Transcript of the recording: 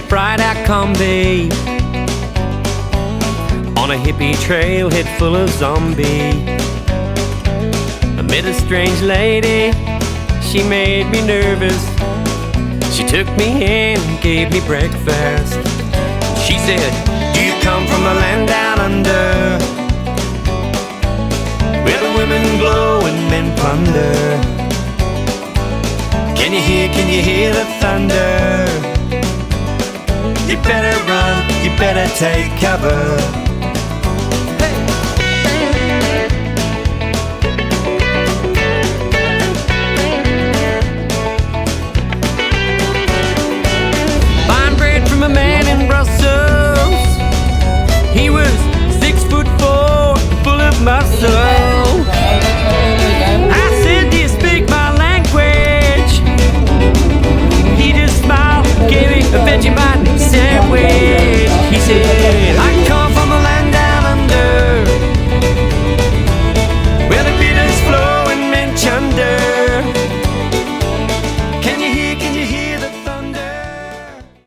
fried out combi on a hippie trailhead full of zombies. I met a strange lady, she made me nervous. She took me in and gave me breakfast. She said, "Do you come from the land down under, where the women glow and men plunder? Can you hear the thunder? You better run, you better take cover." Buying bread from a man in Brussels. He was 6'4", full of muscle.